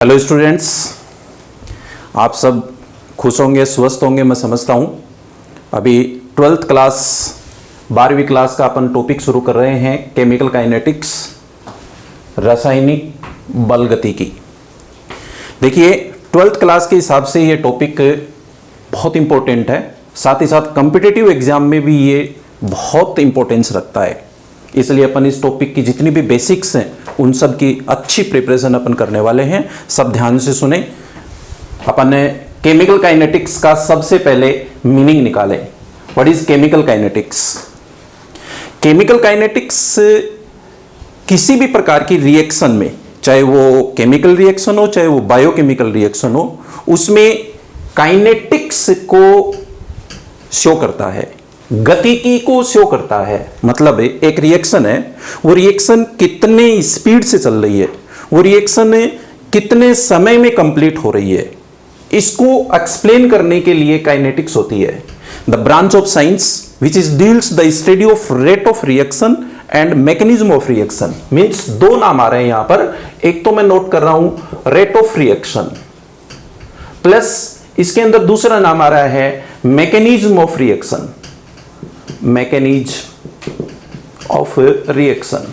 Hello students, आप सब खुश होंगे, स्वस्थ होंगे, मैं समझता हूँ। अभी 12th क्लास 12वीं क्लास का अपन टॉपिक शुरू कर रहे हैं, केमिकल काइनेटिक्स, रासायनिक बल गतिकी। देखिए 12th क्लास के हिसाब से ये टॉपिक बहुत इंपॉर्टेंट है, साथ ही साथ कॉम्पिटिटिव एग्जाम में भी ये बहुत इंपॉर्टेंस रखता है। इसलिए अपन इस टॉपिक की जितनी भी बेसिक्स हैं उन सब की अच्छी प्रिपरेशन अपन करने वाले हैं। सब ध्यान से सुने। अपन ने केमिकल काइनेटिक्स का सबसे पहले मीनिंग निकाले। What is chemical kinetics? Chemical kinetics किसी भी प्रकार की रिएक्शन में, चाहे वो केमिकल रिएक्शन हो चाहे वो बायोकेमिकल रिएक्शन हो, उसमें काइनेटिक्स को शो करता है, गतिकी को शो करता है। मतलब एक रिएक्शन है, वो रिएक्शन कितने स्पीड से चल रही है, वो रिएक्शन कितने समय में कंप्लीट हो रही है, इसको एक्सप्लेन करने के लिए काइनेटिक्स होती है। The branch of science which is deals the study of rate of reaction and mechanism of reaction. Means दो नाम आ रहे हैं यहां पर। एक तो मैं नोट कर रहा हूं रेट ऑफ रिएक्शन, प्लस इसके अंदर दूसरा नाम आ रहा है mechanism of reaction, mechanism of reaction.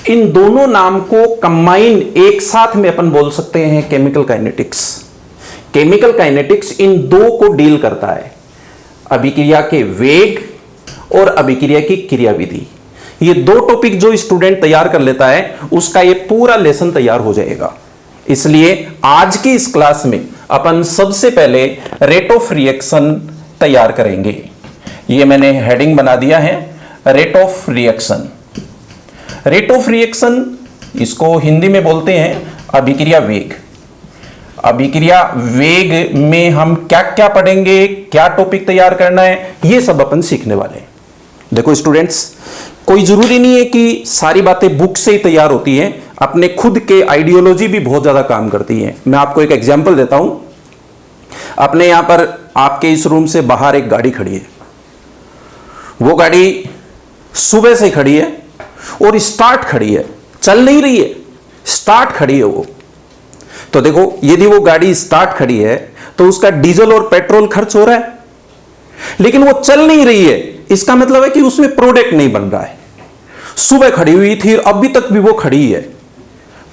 इन दोनों नाम को कंबाइन एक साथ में अपन बोल सकते हैं केमिकल काइनेटिक्स। केमिकल काइनेटिक्स इन दो को डील करता है, अभिक्रिया के वेग और अभिक्रिया की क्रियाविधि। ये दो टॉपिक जो स्टूडेंट तैयार कर लेता है उसका ये पूरा लेसन तैयार हो जाएगा। इसलिए आज की इस क्लास में अपन सबसे पहले रेट ऑफ रिएक्शन तैयार करेंगे। ये मैंने हेडिंग बना दिया है, rate of reaction. Rate of reaction इसको हिंदी में बोलते हैं अभिक्रिया वेग। अभिक्रिया वेग में हम क्या क्या पढ़ेंगे, क्या टॉपिक तैयार करना है, ये सब अपन सीखने वाले हैं। देखो स्टूडेंट्स, कोई जरूरी नहीं है कि सारी बातें बुक से ही तैयार होती हैं, अपने खुद के आइडियोलॉजी भी बहुत ज्यादा काम करती है। मैं आपको एक एग्जाम्पल देता हूं। अपने यहां पर आपके इस रूम से बाहर एक गाड़ी खड़ी है, वो गाड़ी सुबह से खड़ी है और स्टार्ट खड़ी है, चल नहीं रही है, स्टार्ट खड़ी है वो। तो देखो, यदि वो गाड़ी स्टार्ट खड़ी है तो उसका डीजल और पेट्रोल खर्च हो रहा है, लेकिन वो चल नहीं रही है। इसका मतलब है कि उसमें प्रोडक्ट नहीं बन रहा है। सुबह खड़ी हुई थी, अभी तक भी वो खड़ी है,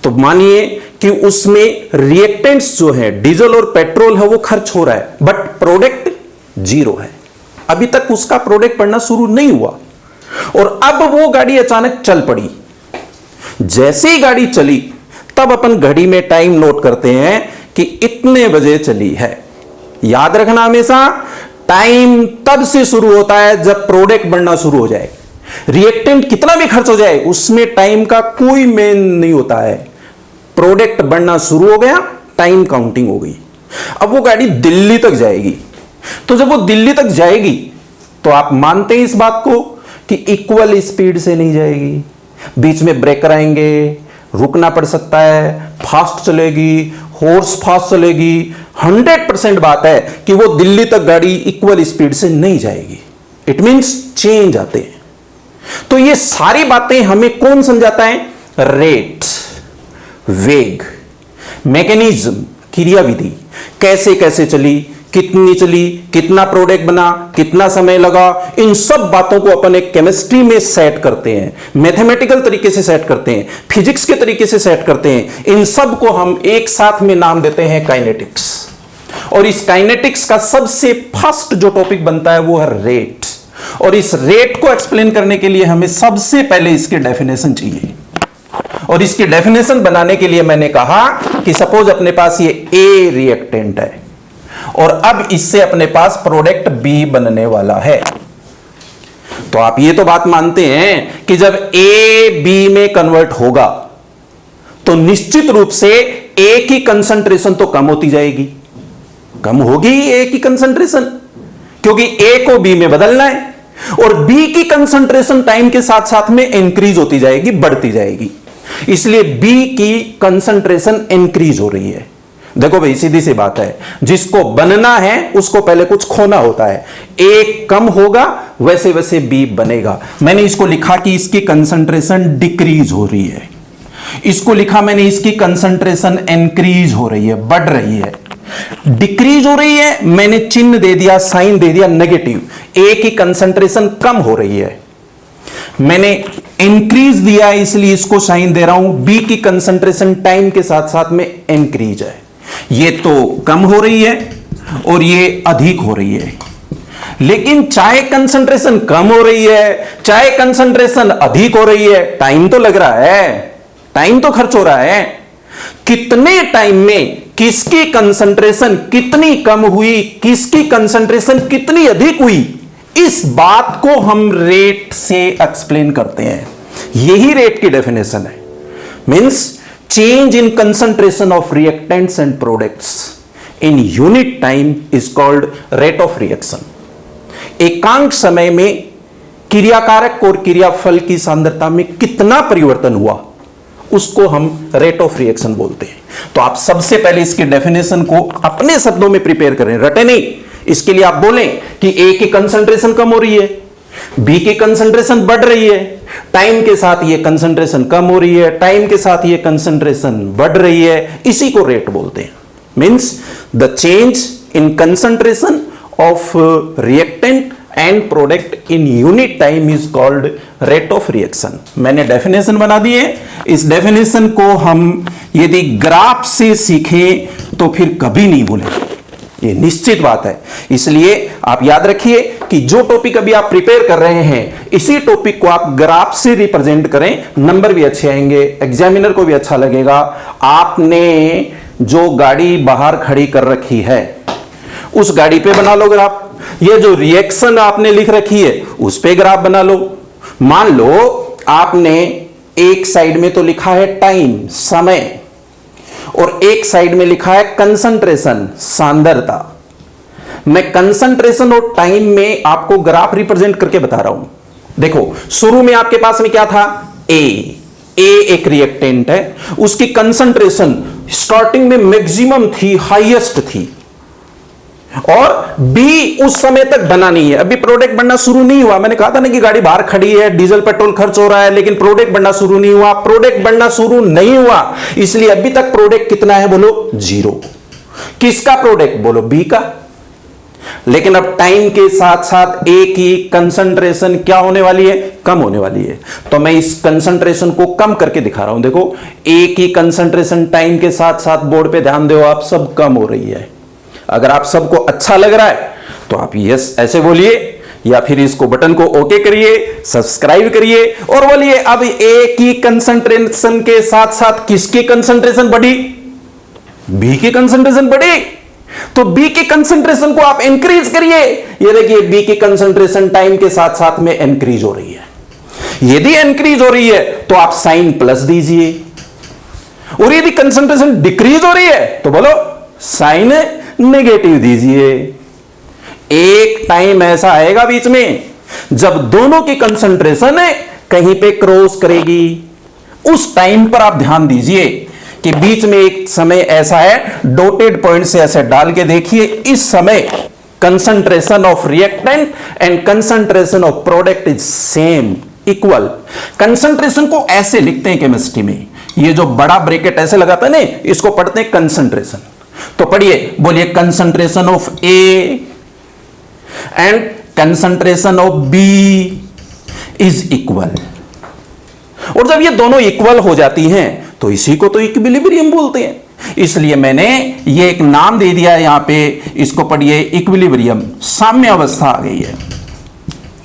तो मानिए कि उसमें रिएक्टेंट्स जो है, डीजल और पेट्रोल है, वो खर्च हो रहा है, बट प्रोडक्ट जीरो है। अभी तक उसका प्रोडक्ट बढ़ना शुरू नहीं हुआ और अब वो गाड़ी अचानक चल पड़ी। जैसे ही गाड़ी चली तब अपन घड़ी में टाइम नोट करते हैं कि इतने बजे चली है। याद रखना, हमेशा टाइम तब से शुरू होता है जब प्रोडक्ट बढ़ना शुरू हो जाए। रिएक्टेंट कितना भी खर्च हो जाए उसमें टाइम का कोई मेन नहीं होता है। प्रोडक्ट बढ़ना शुरू हो गया, टाइम काउंटिंग हो गई। अब वो गाड़ी दिल्ली तक जाएगी, तो जब वो दिल्ली तक जाएगी तो आप मानते हैं इस बात को कि इक्वल स्पीड से नहीं जाएगी, बीच में ब्रेकर आएंगे, रुकना पड़ सकता है, फास्ट चलेगी, हॉर्स फास्ट चलेगी। 100% बात है कि वो दिल्ली तक गाड़ी इक्वल स्पीड से नहीं जाएगी। इट मींस चेंज आते हैं। तो ये सारी बातें हमें कौन समझाता है? रेट, वेग, मैकेनिज्म, क्रियाविधि, कैसे कैसे चली, कितनी चली, कितना प्रोडक्ट बना, कितना समय लगा, इन सब बातों को अपन एक केमिस्ट्री में सेट करते हैं, मैथमेटिकल तरीके से सेट करते हैं, फिजिक्स के तरीके से सेट करते हैं। इन सब को हम एक साथ में नाम देते हैं काइनेटिक्स। और इस काइनेटिक्स का सबसे फर्स्ट जो टॉपिक बनता है वो है रेट। और इस रेट को एक्सप्लेन करने के लिए हमें सबसे पहले इसकी डेफिनेशन चाहिए। और इसकी डेफिनेशन बनाने के लिए मैंने कहा कि सपोज अपने पास ये ए रिएक्टेंट है और अब इससे अपने पास प्रोडक्ट बी बनने वाला है। तो आप ये तो बात मानते हैं कि जब ए बी में कन्वर्ट होगा तो निश्चित रूप से ए की कंसंट्रेशन तो कम होती जाएगी, कम होगी ए की कंसंट्रेशन, क्योंकि ए को बी में बदलना है। और बी की कंसंट्रेशन टाइम के साथ साथ में इंक्रीज होती जाएगी, बढ़ती जाएगी। इसलिए बी की कंसंट्रेशन इंक्रीज हो रही है। देखो भाई, सीधी सी बात है, जिसको बनना है उसको पहले कुछ खोना होता है। ए कम होगा वैसे वैसे बी बनेगा। मैंने इसको लिखा कि इसकी कंसंट्रेशन डिक्रीज हो रही है। इसको लिखा मैंने, इसकी कंसंट्रेशन इंक्रीज हो रही है, बढ़ रही है। डिक्रीज हो रही है, मैंने चिन्ह दे दिया, साइन दे दिया नेगेटिव। ए की कंसंट्रेशन कम हो रही है, मैंने इंक्रीज दिया है, इसलिए इसको साइन दे रहा हूं। बी की कंसंट्रेशन टाइम के साथ साथ में इंक्रीज है, ये तो कम हो रही है और ये अधिक हो रही है। लेकिन चाहे कंसंट्रेशन कम हो रही है, चाहे कंसंट्रेशन अधिक हो रही है, टाइम तो लग रहा है, टाइम तो खर्च हो रहा है। कितने टाइम में किसकी कंसंट्रेशन कितनी कम हुई, किसकी कंसंट्रेशन कितनी अधिक हुई, इस बात को हम रेट से एक्सप्लेन करते हैं। यही रेट की डेफिनेशन है। Means change in concentration of reactants and products in unit time is called rate of reaction. एकांक समय में क्रियाकारक और क्रियाफल की सांद्रता में कितना परिवर्तन हुआ, उसको हम रेट ऑफ रिएक्शन बोलते हैं। तो आप सबसे पहले इसके डेफिनेशन को अपने शब्दों में प्रिपेयर करें, रटे नहीं। इसके लिए आप बोलें कि ए की कंसंट्रेशन कम हो रही है, बी की कंसंट्रेशन बढ़ रही है, टाइम के साथ ये कंसंट्रेशन कम हो रही है, टाइम के साथ ये कंसंट्रेशन बढ़ रही है, इसी को रेट बोलते हैं। Means the change in concentration of reactant and product in unit time is called rate of reaction. मैंने डेफिनेशन बना दी है। इस डेफिनेशन को हम यदि ग्राफ से सीखें तो फिर कभी नहीं भूलेंगे, ये निश्चित बात है। इसलिए आप याद रखिए कि जो टॉपिक अभी आप प्रिपेयर कर रहे हैं, इसी टॉपिक को आप ग्राफ से रिप्रेजेंट करें, नंबर भी अच्छे आएंगे, एग्जामिनर को भी अच्छा लगेगा। आपने जो गाड़ी बाहर खड़ी कर रखी है, उस गाड़ी पे बना लो ग्राफ। ये जो रिएक्शन आपने लिख रखी है, उस पे ग्राफ बना लो। मान लो आपने एक साइड में तो लिखा है टाइम, समय, और एक साइड में लिखा है कंसंट्रेशन, सांद्रता। मैं कंसंट्रेशन और टाइम में आपको ग्राफ रिप्रेजेंट करके बता रहा हूं। देखो, शुरू में आपके पास में क्या था, ए एक रिएक्टेंट है, उसकी कंसंट्रेशन स्टार्टिंग में मैक्सिमम थी, हाईएस्ट थी, और बी उस समय तक बना नहीं है, अभी प्रोडक्ट बनना शुरू नहीं हुआ। मैंने कहा था ना कि गाड़ी बाहर खड़ी है, डीजल पेट्रोल खर्च हो रहा है, लेकिन प्रोडक्ट बनना शुरू नहीं हुआ। प्रोडक्ट बनना शुरू नहीं हुआ, इसलिए अभी तक प्रोडक्ट कितना है, बोलो 0। किसका प्रोडक्ट, बोलो बी का। लेकिन अब टाइम के साथ साथ ए की कंसंट्रेशन क्या होने वाली है, कम होने वाली है। तो मैं इस कंसंट्रेशन को कम करके दिखा रहा हूं। देखो, ए की कंसंट्रेशन टाइम के साथ साथ, बोर्ड पे ध्यान दो आप, सब कम हो रही है। अगर आप सबको अच्छा लग रहा है तो आप यस ऐसे बोलिए, या फिर इसको बटन को ओके करिए, सब्सक्राइब करिए और बोलिए अब ए की कंसंट्रेशन के साथ साथ किसकी कंसंट्रेशन बढ़ी, बी की कंसंट्रेशन बढ़ी। तो बी की कंसंट्रेशन को आप इंक्रीज करिए। ये देखिए, बी की कंसंट्रेशन टाइम के साथ साथ में इंक्रीज हो रही है। यदि इंक्रीज हो रही है तो आप साइन प्लस दीजिए, और यदि कंसंट्रेशन डिक्रीज हो रही है तो बोलो साइन नेगेटिव दीजिए। एक टाइम ऐसा आएगा बीच में जब दोनों की कंसंट्रेशन कहीं पे क्रॉस करेगी। उस टाइम पर आप ध्यान दीजिए कि बीच में एक समय ऐसा है, डॉटेड पॉइंट से ऐसे डाल के देखिए, इस समय concentration of reactant and concentration of product is same, equal. Concentration को ऐसे लिखते हैं केमिस्ट्री में, ये जो बड़ा ब्रैकेट ऐसे लगाता है ना, इसको पढ़ते हैं कंसंट्रेशन। तो पढ़िए, बोलिए concentration of A and concentration of B is equal. और जब ये दोनों इक्वल हो जाती हैं तो इसी को तो इक्विलिब्रियम बोलते हैं। इसलिए मैंने ये एक नाम दे दिया है यहां पे, इसको पढ़िए इक्विलिब्रियम, साम्य अवस्था आ गई है।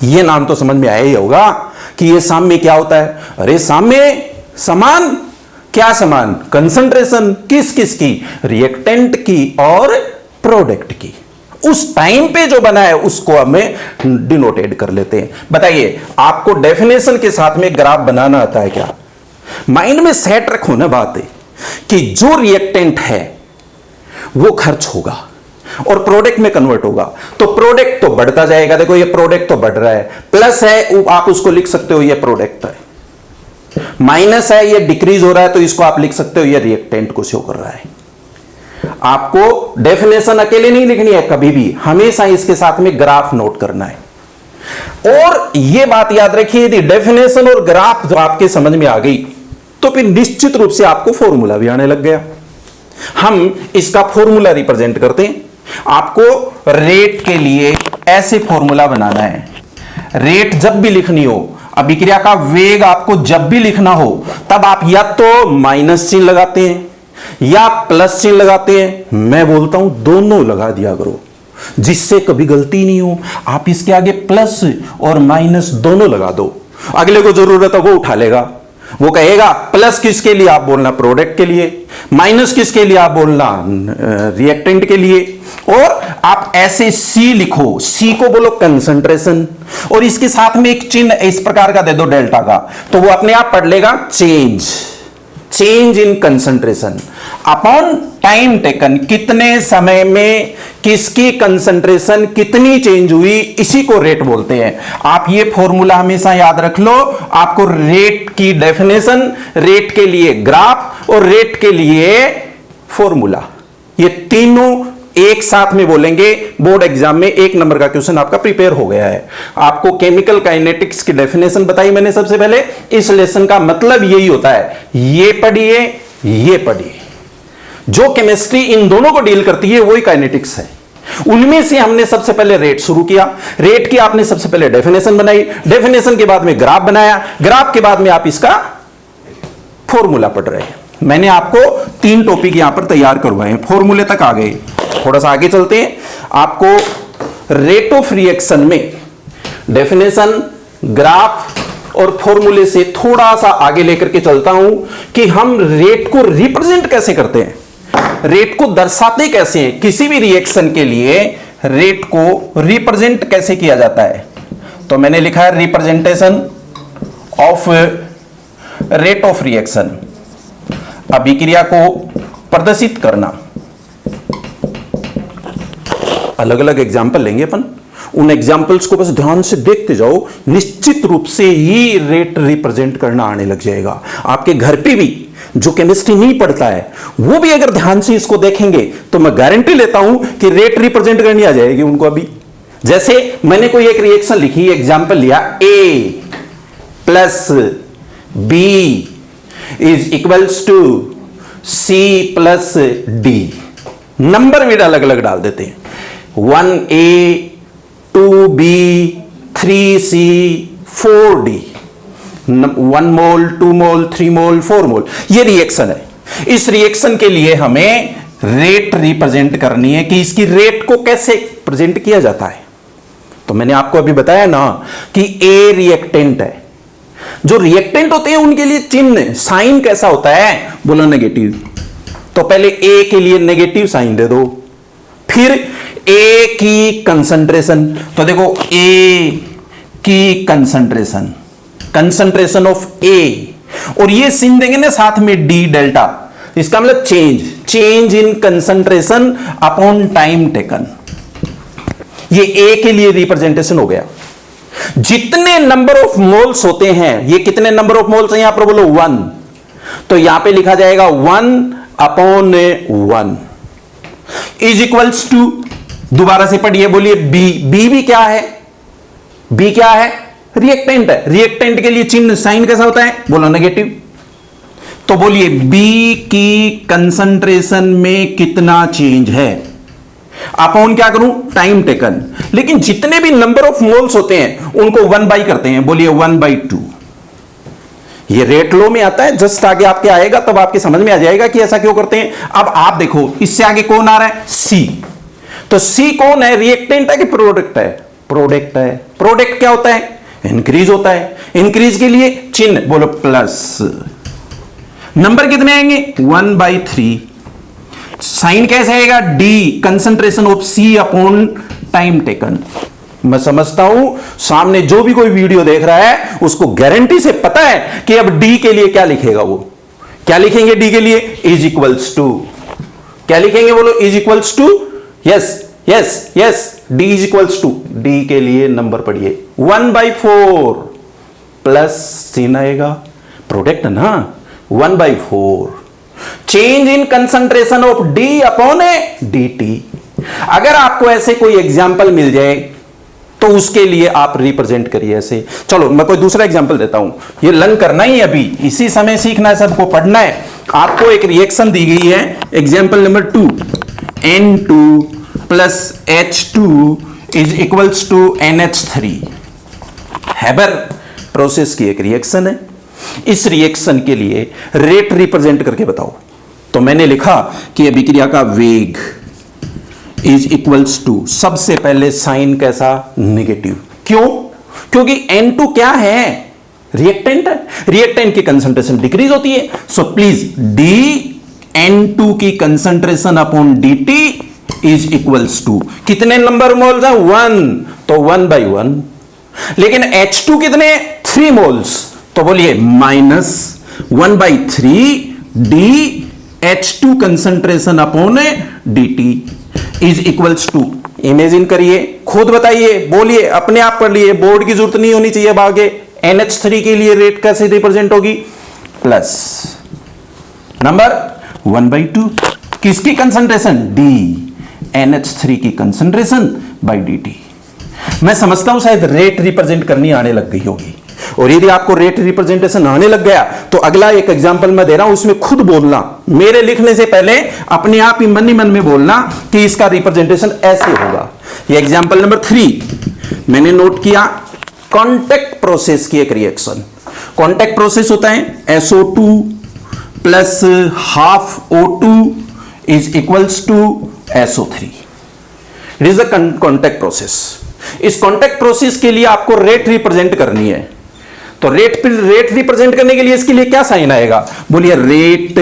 ये नाम तो समझ में आया ही होगा कि ये साम्य क्या होता है। अरे साम्य समान, क्या समान, कंसंट्रेशन किस किस की, रिएक्टेंट की और प्रोडक्ट की। उस टाइम पे जो बना है उसको हमें डिनोटेड कर लेते हैं। बताइए, आपको डेफिनेशन के साथ में ग्राफ बनाना आता है क्या? माइंड में सेट रखो ना बात है कि जो रिएक्टेंट है वो खर्च होगा और प्रोडक्ट में कन्वर्ट होगा, तो प्रोडक्ट तो बढ़ता जाएगा। देखो, ये प्रोडक्ट तो बढ़ रहा है, प्लस है आप उसको लिख सकते हो ये प्रोडक्ट है, माइनस है ये डिक्रीज हो रहा है, तो इसको आप लिख सकते हो ये रिएक्टेंट को शो कर रहा है। आपको डेफिनेशन अकेले नहीं लिखनी है कभी भी, हमेशा इसके साथ में ग्राफ नोट करना है। और यह बात याद रखिए, यदि डेफिनेशन और ग्राफ जो आपके समझ में आ गई तो फिर निश्चित रूप से आपको फॉर्मूला भी आने लग गया। हम इसका फॉर्मूला रिप्रेजेंट करते हैं। आपको रेट के लिए ऐसे फॉर्मूला बनाना है। रेट जब भी लिखनी हो, अभिक्रिया का वेग आपको जब भी लिखना हो, तब आप या तो माइनस चिन्ह लगाते हैं या प्लस चिन्ह लगाते हैं। मैं बोलता हूं दोनों लगा दिया करो, जिससे कभी गलती नहीं हो। आप इसके आगे प्लस और माइनस दोनों लगा दो, अगले को जरूरत है वो उठा लेगा। वो कहेगा प्लस किसके लिए, आप बोलना प्रोडक्ट के लिए, माइनस किसके लिए, आप बोलना रिएक्टेंट के लिए। और आप ऐसे सी लिखो, सी को बोलो कंसंट्रेशन, और इसके साथ में एक चिन्ह इस प्रकार का दे दो डेल्टा का, तो वो अपने आप पढ़ लेगा change in concentration upon time taken. कितने समय में किसकी कंसंट्रेशन कितनी चेंज हुई, इसी को रेट बोलते हैं। आप ये फॉर्मूला हमेशा याद रख लो। आपको रेट की डेफिनेशन, रेट के लिए ग्राफ और रेट के लिए फॉर्मूला, ये तीनों एक साथ में बोलेंगे। बोर्ड एग्जाम में 1 नंबर का क्वेश्चन आपका प्रिपेयर हो गया है। आपको केमिकल काइनेटिक्स की डेफिनेशन बताई मैंने सबसे पहले। इस लेसन का मतलब यही होता है, ये पढ़िए ये पढ़िए। जो केमिस्ट्री इन दोनों को डील करती है वही काइनेटिक्स है। उनमें से हमने सबसे पहले रेट शुरू किया। रेट की आपने सबसे पहले डेफिनेशन बनाई, डेफिनेशन के बाद में ग्राफ बनाया, ग्राफ के बाद में आप इसका फॉर्मूला पढ़ रहे हैं। मैंने आपको 3 टॉपिक यहां पर तैयार करवाए हैं, फॉर्मूले तक आ गए। थोड़ा सा आगे चलते हैं। आपको रेट ऑफ रिएक्शन में डेफिनेशन, ग्राफ और फॉर्मूले से थोड़ा सा आगे लेकर के चलता हूं कि हम रेट को रिप्रेजेंट कैसे करते हैं, रेट को दर्शाते कैसे हैं। किसी भी रिएक्शन के लिए रेट को रिप्रेजेंट कैसे किया जाता है, तो मैंने लिखा है representation of rate of reaction, अभिक्रिया को प्रदर्शित करना। अलग अलग एग्जाम्पल लेंगे अपन, उन एग्जाम्पल्स को बस ध्यान से देखते जाओ, निश्चित रूप से ही रेट रिप्रेजेंट करना आने लग जाएगा। आपके घर पे भी जो केमिस्ट्री नहीं पढ़ता है वो भी अगर ध्यान से इसको देखेंगे तो मैं गारंटी लेता हूं कि रेट रिप्रेजेंट करनी आ जाएगी उनको। अभी जैसे मैंने कोई एक रिएक्शन लिखी, एग्जाम्पल लिया, A plus B is equals to C plus D। Number भी अलग अलग डाल देते हैं, 1A 2B 3C 4D, 1 मोल 2 मोल 3 मोल 4 मोल। ये रिएक्शन है। इस रिएक्शन के लिए हमें रेट रिप्रेजेंट करनी है कि इसकी रेट को कैसे प्रेजेंट किया जाता है। तो मैंने आपको अभी बताया ना कि A रिएक्टेंट है। जो रिएक्टेंट होते हैं उनके लिए चिन्ह, साइन कैसा होता है, बोलो नेगेटिव। तो पहले A के लिए नेगेटिव साइन दे दो, फिर A की कंसंट्रेशन, तो देखो A की कंसंट्रेशन, कंसंट्रेशन ऑफ A, और ये सिन देंगे ना साथ में D डेल्टा, इसका मतलब change in concentration upon time taken. ये A के लिए रिप्रेजेंटेशन हो गया। जितने नंबर ऑफ मोल्स होते हैं, ये कितने नंबर ऑफ मोल्स हैं यहां पर बोलो 1, तो यहां पे लिखा जाएगा 1 अपॉन 1 इज इक्वल्स टू, दोबारा से पढ़िए, बोलिए बी भी क्या है, बी क्या है, रिएक्टेंट है। रिएक्टेंट के लिए चिन्ह साइन कैसा होता है, बोलो नेगेटिव। तो बोलिए बी की कंसंट्रेशन में कितना चेंज है, अपॉन क्या करूं, टाइम टेकन। लेकिन जितने भी नंबर ऑफ मोल्स होते हैं उनको 1 बाई करते हैं, बोलिए 1/2। ये रेट लो में आता है, जस्ट आगे आपके आएगा तब आपके समझ में आ जाएगा कि ऐसा क्यों करते हैं। अब आप देखो इससे आगे कौन आ रहा है, सी। तो सी कौन है, रिएक्टेंट है कि प्रोडक्ट है, प्रोडक्ट है। प्रोडक्ट क्या होता है, इंक्रीज होता है। इंक्रीज के लिए चिन्ह बोलो प्लस, नंबर कितने आएंगे 1/3, साइन कैसे आएगा, d concentration of C upon time taken. मैं समझता हूं सामने जो भी कोई वीडियो देख रहा है उसको गारंटी से पता है कि अब डी के लिए क्या लिखेगा, वो क्या लिखेंगे डी के लिए, इज इक्वल्स टू, क्या लिखेंगे बोलो, is equals to, yes yes yes, D is equals to, डी के लिए नंबर पढ़िए 1/4 प्लस सीन आएगा, प्रोडक्ट ना 1/4, change in concentration of D upon A D T. अगर आपको ऐसे कोई एग्जाम्पल मिल जाए तो उसके लिए आप रिप्रेजेंट करिए ऐसे। चलो मैं कोई दूसरा एग्जांपल देता हूं, ये लर्न करना ही अभी इसी समय सीखना है, सबको पढ़ना है। आपको एक रिएक्शन दी गई है, example number 2, N2 plus H2 is equals to NH3। Haber process की एक रिएक्शन है। इस रिएक्शन के लिए रेट रिप्रेजेंट करके बताओ। तो मैंने लिखा कि अभिक्रिया का वेग इज इक्वल्स टू, सबसे पहले साइन कैसा, नेगेटिव। क्यों? क्योंकि N2 क्या है, रिएक्टेंट है, रिएक्टेंट की कंसंट्रेशन डिक्रीज होती है। सो प्लीज dN2 की concentration upon dt is equals to, कितने नंबर मोल्स है, 1, तो 1/1। लेकिन H2 कितने, 3 मोल्स, तो बोलिए -1/3 dH2 concentration upon dt is equals to. Imagine करिए, खुद बताइए, बोलिए, अपने आप कर लिए, बोर्ड की जरूरत नहीं होनी चाहिए। अब आगे NH3 के लिए रेट कैसे रिप्रेजेंट होगी, प्लस नंबर 1/2, किसकी कंसंट्रेशन, D, NH3 की कंसंट्रेशन बाय dt। मैं समझता हूं शायद रेट रिप्रेजेंट करनी आने लग गई होगी, और यदि आपको रेट रिप्रेजेंटेशन आने लग गया तो अगला एक एग्जांपल मैं दे रहा हूं, उसमें खुद बोलना, मेरे लिखने से पहले अपने आप ही मन ही मन में बोलना कि इसका रिप्रेजेंटेशन ऐसे होगा। ये एग्जांपल नंबर 3 मैंने नोट किया, कांटेक्ट प्रोसेस की एक रिएक्शन। कांटेक्ट प्रोसेस होता है SO2 plus half O2 is equals to SO3। It is the contact process. इस कांटेक्ट प्रोसेस के लिए आपको रेट रिप्रेजेंट करनी है, तो रेट रिप्रेजेंट करने के लिए इसके लिए क्या साइन आएगा, बोलिए rate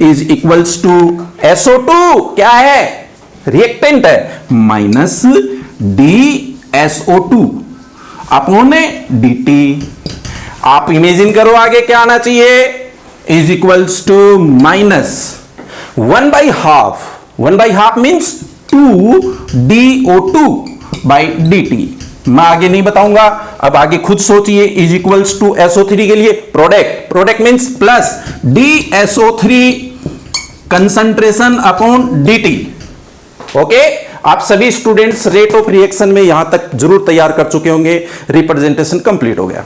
is equals to SO2 क्या है, रिएक्टेंट है, माइनस DSO2 अपॉन dt। आप इमेजिन करो आगे क्या आना चाहिए, is equals to minus 1/2 means 2DO2 by dt। मैं आगे नहीं बताऊंगा, अब आगे खुद सोचिए। इज इक्वल्स टू SO3 के लिए product means plus DSO3 concentration upon dt। Okay, आप सभी स्टूडेंट्स रेट ऑफ रिएक्शन में यहां तक जरूर तैयार कर चुके होंगे। रिप्रेजेंटेशन कंप्लीट हो गया।